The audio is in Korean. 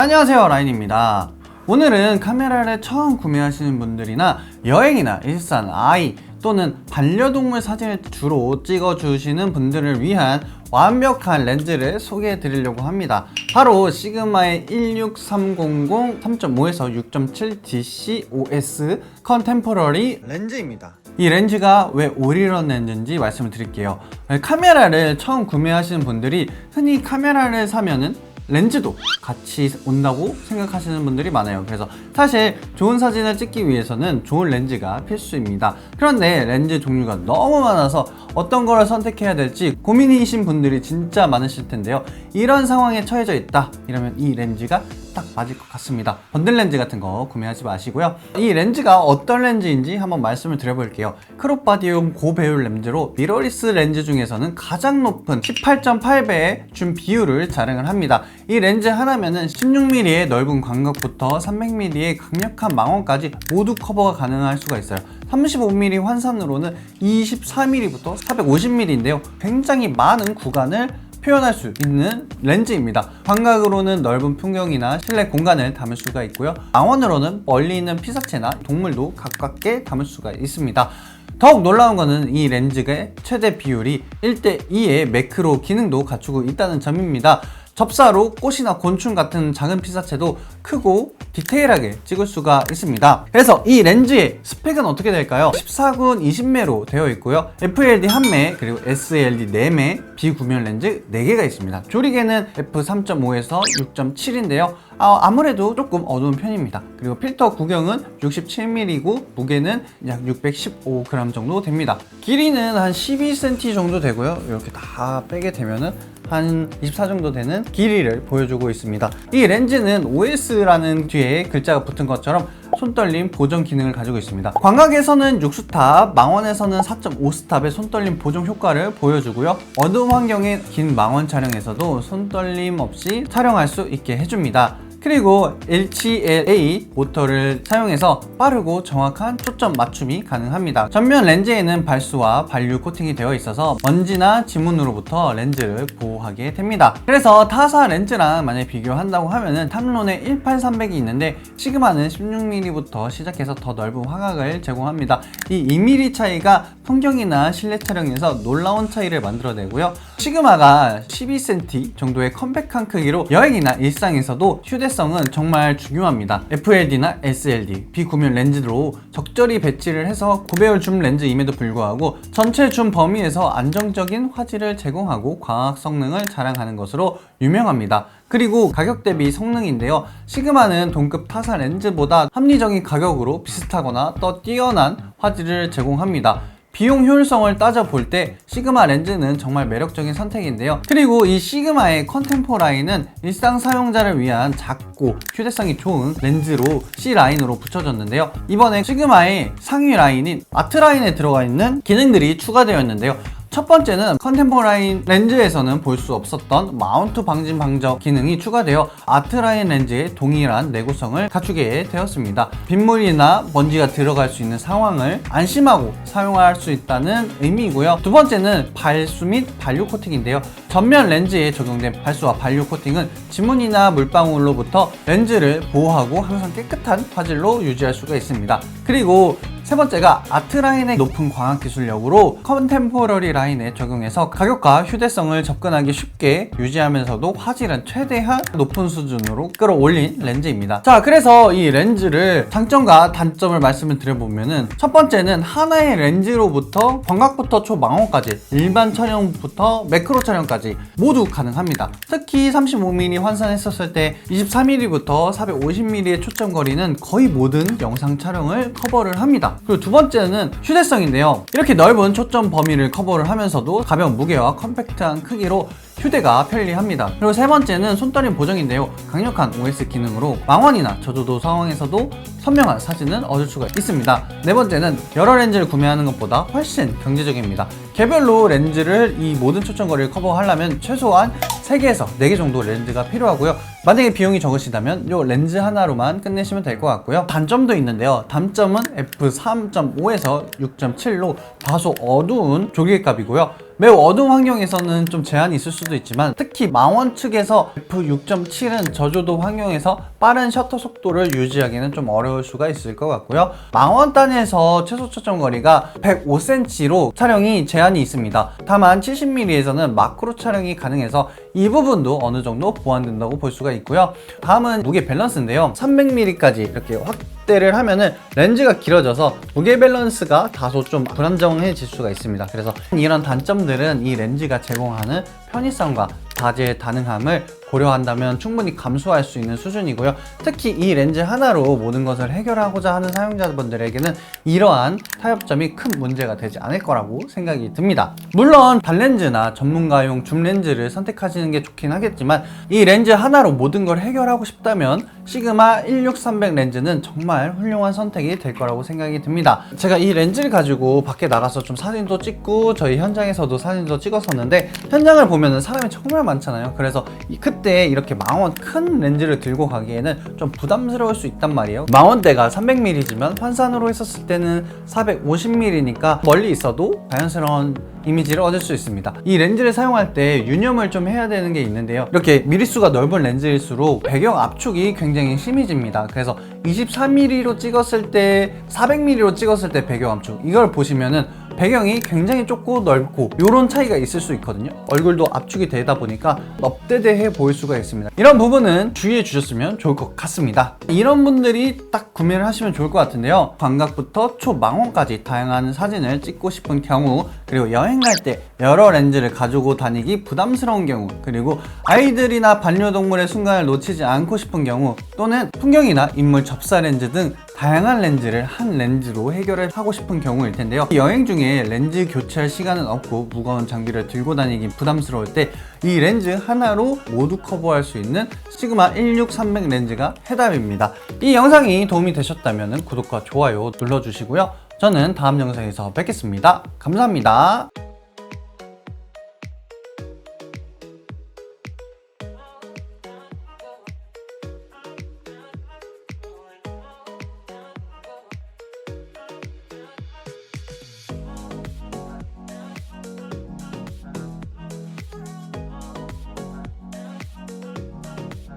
안녕하세요, 라인입니다. 오늘은 카메라를 처음 구매하시는 분들이나 여행이나 일산, 아이 또는 반려동물 사진을 주로 찍어주시는 분들을 위한 완벽한 렌즈를 소개해 드리려고 합니다. 바로 시그마의 16300 3.5에서 6.7 DC-OS 컨템포러리 렌즈입니다. 이 렌즈가 왜 올인원 렌즈인지 말씀을 드릴게요. 카메라를 처음 구매하시는 분들이 흔히 카메라를 사면은 렌즈도 같이 온다고 생각하시는 분들이 많아요. 그래서 사실 좋은 사진을 찍기 위해서는 좋은 렌즈가 필수입니다. 그런데 렌즈 종류가 너무 많아서 어떤 걸 선택해야 될지 고민이신 분들이 진짜 많으실 텐데요. 이런 상황에 처해져 있다 이러면 이 렌즈가 딱 맞을 것 같습니다. 번들 렌즈 같은 거 구매하지 마시고요. 이 렌즈가 어떤 렌즈인지 한번 말씀을 드려볼게요. 크롭바디용 고배율 렌즈로 미러리스 렌즈 중에서는 가장 높은 18.8배의 줌 비율을 자랑을 합니다. 이 렌즈 하나면은 16mm의 넓은 광각부터 300mm의 강력한 망원까지 모두 커버가 가능할 수가 있어요. 35mm 환산으로는 24mm부터 450mm인데요. 굉장히 많은 구간을 표현할 수 있는 렌즈입니다. 광각으로는 넓은 풍경이나 실내 공간을 담을 수가 있고요. 망원으로는 멀리 있는 피사체나 동물도 가깝게 담을 수가 있습니다. 더욱 놀라운 것은 이 렌즈의 최대 비율이 1:2의 매크로 기능도 갖추고 있다는 점입니다. 접사로 꽃이나 곤충 같은 작은 피사체도 크고 디테일하게 찍을 수가 있습니다. 그래서 이 렌즈의 스펙은 어떻게 될까요? 14군 20매로 되어 있고요. FLD 1매, 그리고 SLD 4매, 비구면 렌즈 4개가 있습니다. 조리개는 f3.5에서 6.7인데요. 아무래도 조금 어두운 편입니다. 그리고 필터 구경은 67mm이고 무게는 약 615g 정도 됩니다. 길이는 한 12cm 정도 되고요. 이렇게 다 빼게 되면은 한 24 정도 되는 길이를 보여주고 있습니다. 이 렌즈는 OS라는 뒤에 글자가 붙은 것처럼 손떨림 보정 기능을 가지고 있습니다. 광각에서는 6스탑, 망원에서는 4.5스탑의 손떨림 보정 효과를 보여주고요. 어두운 환경의 긴 망원 촬영에서도 손떨림 없이 촬영할 수 있게 해줍니다. 그리고 HLA 모터를 사용해서 빠르고 정확한 초점 맞춤이 가능합니다. 전면 렌즈에는 발수와 반류 코팅이 되어 있어서 먼지나 지문으로부터 렌즈를 보호하게 됩니다. 그래서 타사 렌즈랑 만약에 비교한다고 하면은 탐론에 18300이 있는데 시그마는 16mm부터 시작해서 더 넓은 화각을 제공합니다. 이 2mm 차이가 풍경이나 실내 촬영에서 놀라운 차이를 만들어내고요. 시그마가 12cm 정도의 컴팩트한 크기로 여행이나 일상에서도 휴대성은 정말 중요합니다. FLD나 SLD, 비구면 렌즈로 적절히 배치를 해서 고배율 줌 렌즈임에도 불구하고 전체 줌 범위에서 안정적인 화질을 제공하고 광학 성능을 자랑하는 것으로 유명합니다. 그리고 가격 대비 성능인데요. 시그마는 동급 타사 렌즈보다 합리적인 가격으로 비슷하거나 더 뛰어난 화질을 제공합니다. 비용 효율성을 따져볼 때 시그마 렌즈는 정말 매력적인 선택인데요. 그리고 이 시그마의 컨템포라인은 일상 사용자를 위한 작고 휴대성이 좋은 렌즈로 C라인으로 붙여졌는데요. 이번에 시그마의 상위 라인인 아트 라인에 들어가 있는 기능들이 추가되었는데요. 첫 번째는 컨템포라인 렌즈에서는 볼 수 없었던 마운트 방진 방적 기능이 추가되어 아트라인 렌즈의 동일한 내구성을 갖추게 되었습니다. 빗물이나 먼지가 들어갈 수 있는 상황을 안심하고 사용할 수 있다는 의미이고요. 두 번째는 발수 및 반류 코팅인데요. 전면 렌즈에 적용된 발수와 반류 코팅은 지문이나 물방울로부터 렌즈를 보호하고 항상 깨끗한 화질로 유지할 수가 있습니다. 그리고 세 번째가 아트라인의 높은 광학 기술력으로 컨템포러리 라인에 적용해서 가격과 휴대성을 접근하기 쉽게 유지하면서도 화질은 최대한 높은 수준으로 끌어올린 렌즈입니다. 자, 그래서 이 렌즈를 장점과 단점을 말씀을 드려보면은 첫 번째는 하나의 렌즈로부터 광각부터 초망원까지 일반 촬영부터 매크로 촬영까지 모두 가능합니다. 특히 35mm 환산했었을 때 24mm부터 450mm의 초점 거리는 거의 모든 영상 촬영을 커버를 합니다. 그리고 두 번째는 휴대성인데요. 이렇게 넓은 초점 범위를 커버를 하면서도 가벼운 무게와 컴팩트한 크기로 휴대가 편리합니다. 그리고 세 번째는 손떨림 보정인데요. 강력한 OS 기능으로 망원이나 저조도 상황에서도 선명한 사진을 얻을 수가 있습니다. 네 번째는 여러 렌즈를 구매하는 것보다 훨씬 경제적입니다. 개별로 렌즈를 이 모든 초점 거리를 커버하려면 최소한 3개에서 4개 정도 렌즈가 필요하고요. 만약에 비용이 적으시다면 이 렌즈 하나로만 끝내시면 될 것 같고요. 단점도 있는데요. 단점은 f3.5에서 6.7로 다소 어두운 조리개값이고요. 매우 어두운 환경에서는 좀 제한이 있을 수도 있지만 특히 망원 측에서 f6.7은 저조도 환경에서 빠른 셔터 속도를 유지하기는 좀 어려울 수가 있을 것 같고요. 망원 단에서 최소 초점 거리가 105cm로 촬영이 제한이 있습니다. 다만 70mm에서는 마크로 촬영이 가능해서 이 부분도 어느 정도 보완된다고 볼 수가 있고요. 다음은 무게 밸런스인데요. 300mm까지 이렇게 확대를 하면은 렌즈가 길어져서 무게 밸런스가 다소 좀 불안정해질 수가 있습니다. 그래서 이런 단점들은 이 렌즈가 제공하는 편의성과 자재 가능함을 고려한다면 충분히 감수할 수 있는 수준이고요. 특히 이 렌즈 하나로 모든 것을 해결하고자 하는 사용자분들에게는 이러한 타협점이 큰 문제가 되지 않을 거라고 생각이 듭니다. 물론 단렌즈나 전문가용 줌렌즈를 선택하시는 게 좋긴 하겠지만 이 렌즈 하나로 모든 걸 해결하고 싶다면 시그마 16-300 렌즈는 정말 훌륭한 선택이 될 거라고 생각이 듭니다. 제가 이 렌즈를 가지고 밖에 나가서 좀 사진도 찍고 저희 현장에서도 사진도 찍었었는데 현장을 보면은 사람이 정말 많잖아요. 그래서 그때 이렇게 망원 큰 렌즈를 들고 가기에는 좀 부담스러울 수 있단 말이에요. 망원대가 300mm지만 환산으로 했었을 때는 450mm니까 멀리 있어도 자연스러운 이미지를 얻을 수 있습니다. 이 렌즈를 사용할 때 유념을 좀 해야 되는 게 있는데요. 이렇게 미리수가 넓은 렌즈일수록 배경 압축이 굉장히 심해집니다. 그래서 24mm로 찍었을 때 400mm로 찍었을 때 배경 압축 이걸 보시면은 배경이 굉장히 좁고 넓고 이런 차이가 있을 수 있거든요. 얼굴도 압축이 되다 보니까 넙대대해 보일 수가 있습니다. 이런 부분은 주의해 주셨으면 좋을 것 같습니다. 이런 분들이 딱 구매를 하시면 좋을 것 같은데요. 광각부터 초망원까지 다양한 사진을 찍고 싶은 경우, 그리고 여행 갈 때 여러 렌즈를 가지고 다니기 부담스러운 경우, 그리고 아이들이나 반려동물의 순간을 놓치지 않고 싶은 경우, 또는 풍경이나 인물 접사 렌즈 등 다양한 렌즈를 한 렌즈로 해결을 하고 싶은 경우일 텐데요. 여행 중에 렌즈 교체할 시간은 없고 무거운 장비를 들고 다니기 부담스러울 때 이 렌즈 하나로 모두 커버할 수 있는 시그마 16-300 렌즈가 해답입니다. 이 영상이 도움이 되셨다면 구독과 좋아요 눌러주시고요. 저는 다음 영상에서 뵙겠습니다. 감사합니다.